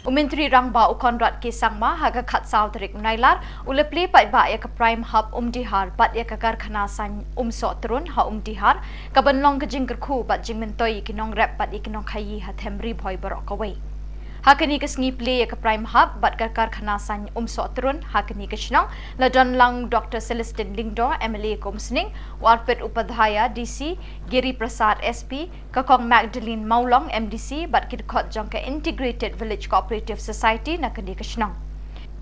Menteri Rangba Ukonrat Kisangma haga khat saudrik nailar ulepli pai ba ya ka prime hub Umdihar bat ya ka karkhana san Umsotrun ha Umdihar kabanlong kajing kerku bat jing mentoi kinong rap bat ikinong khayi ha themri bhoi barok away. Hakani ka sngiple ya ka prime hub bat ka karkhana san Umsotrun hakani ka Shnong la lang Dr. Celestine Lingdo MLA Komsning Warpet Upadhyaya DC Giri Prasad SP kakong Magdalene Maulong MDC bat kidkhot jong ka Integrated Village Cooperative Society na kani ka Shnong.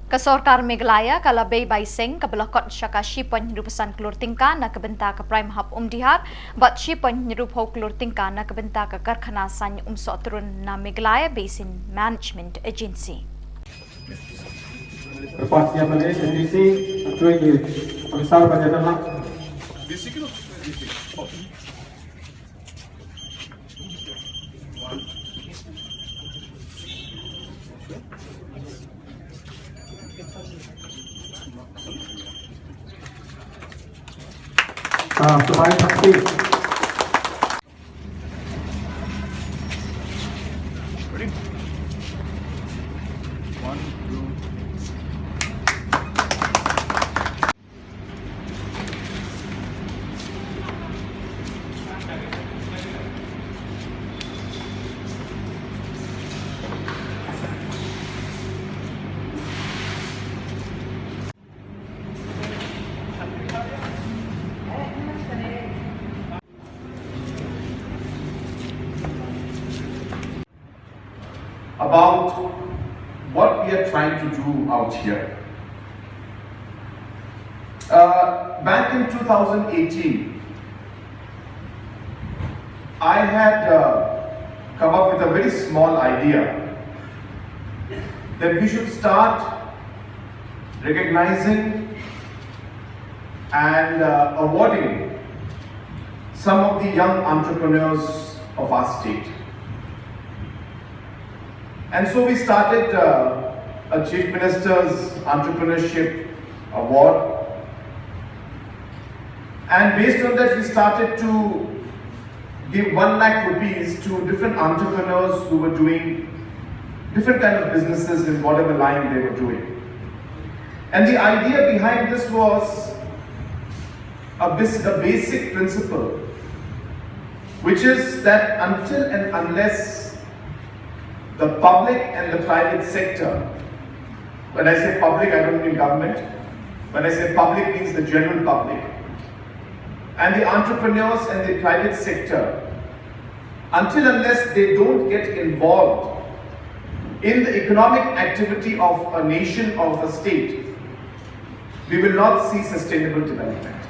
Kasorkar Meghalaya kalabay by Singh kabalakot siya ka shipon nirupasan klurtingka na kabenta ka prime hub Umdihar bat shipon nirupho klurtingka na kabenta ka karkhana san Umsotrun na Meghalaya Basin Management Agency. Lepasnya balik NDC tuai besar pada dalam selain saksi. About what we are trying to do out here. Back in 2018, I had come up with a very small idea that we should start recognizing and awarding some of the young entrepreneurs of our state. And so we started a Chief Minister's Entrepreneurship Award. And based on that, we started to give 1 lakh rupees to different entrepreneurs who were doing different kind of businesses in whatever line they were doing. And the idea behind this was a basic principle, which is that until and unless the public and the private sector, when I say public, I don't mean government. When I say public, means the general public. And the entrepreneurs and the private sector, until unless they don't get involved in the economic activity of a nation, of a state, we will not see sustainable development.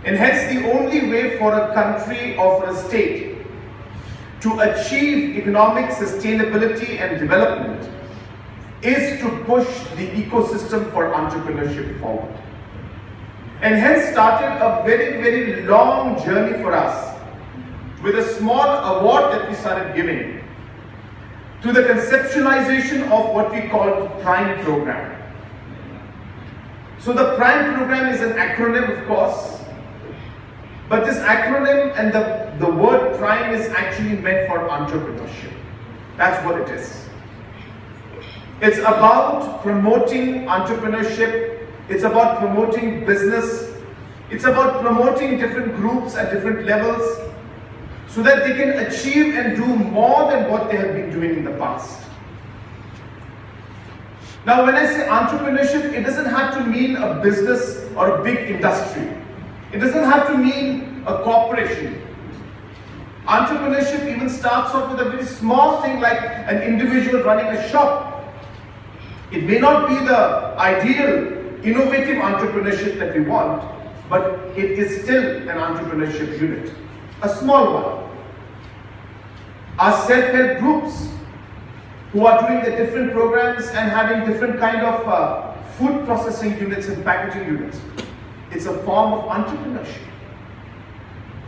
And hence the only way for a country or for a state to achieve economic sustainability and development is to push the ecosystem for entrepreneurship forward. And hence started a very, very long journey for us with a small award that we started giving to the conceptualization of what we call PRIME program. So the PRIME program is an acronym, of course, but this acronym and the word prime is actually meant for entrepreneurship. That's what it is. It's about promoting entrepreneurship. It's about promoting business. It's about promoting different groups at different levels so that they can achieve and do more than what they have been doing in the past. Now, when I say entrepreneurship, it doesn't have to mean a business or a big industry. It doesn't have to mean a corporation. Entrepreneurship even starts off with a very small thing like an individual running a shop. It may not be the ideal, innovative entrepreneurship that we want, but it is still an entrepreneurship unit, a small one. Our self-help groups who are doing the different programs and having different kind of food processing units and packaging units. It's a form of entrepreneurship.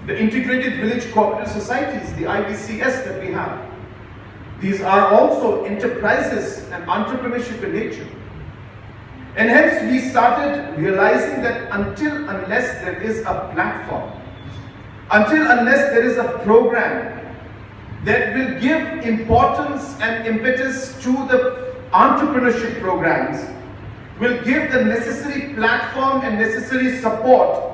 The Integrated Village Cooperative Societies, the IVCS that we have, these are also enterprises and entrepreneurship in nature. And hence we started realizing that until unless there is a platform, until unless there is a program that will give importance and impetus to the entrepreneurship programs, will give the necessary platform and necessary support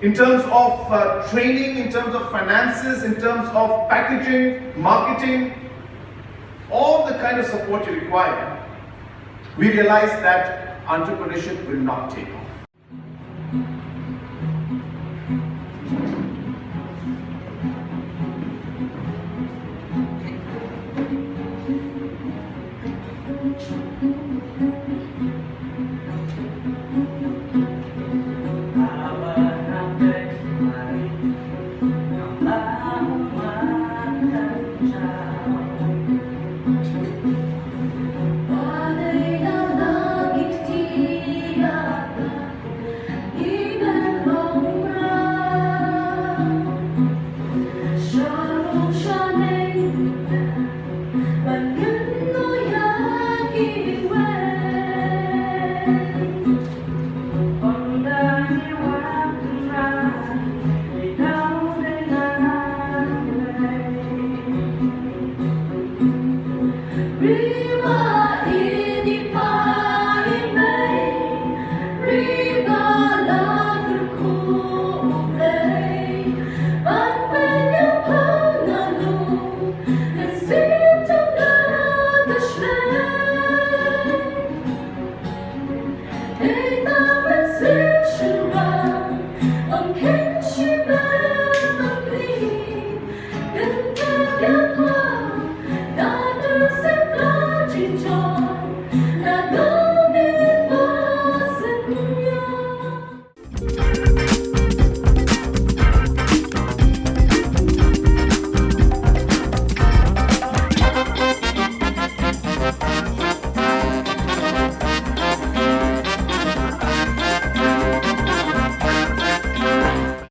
in terms of training, in terms of finances, in terms of packaging, marketing, all the kind of support you require, we realize that entrepreneurship will not take off. River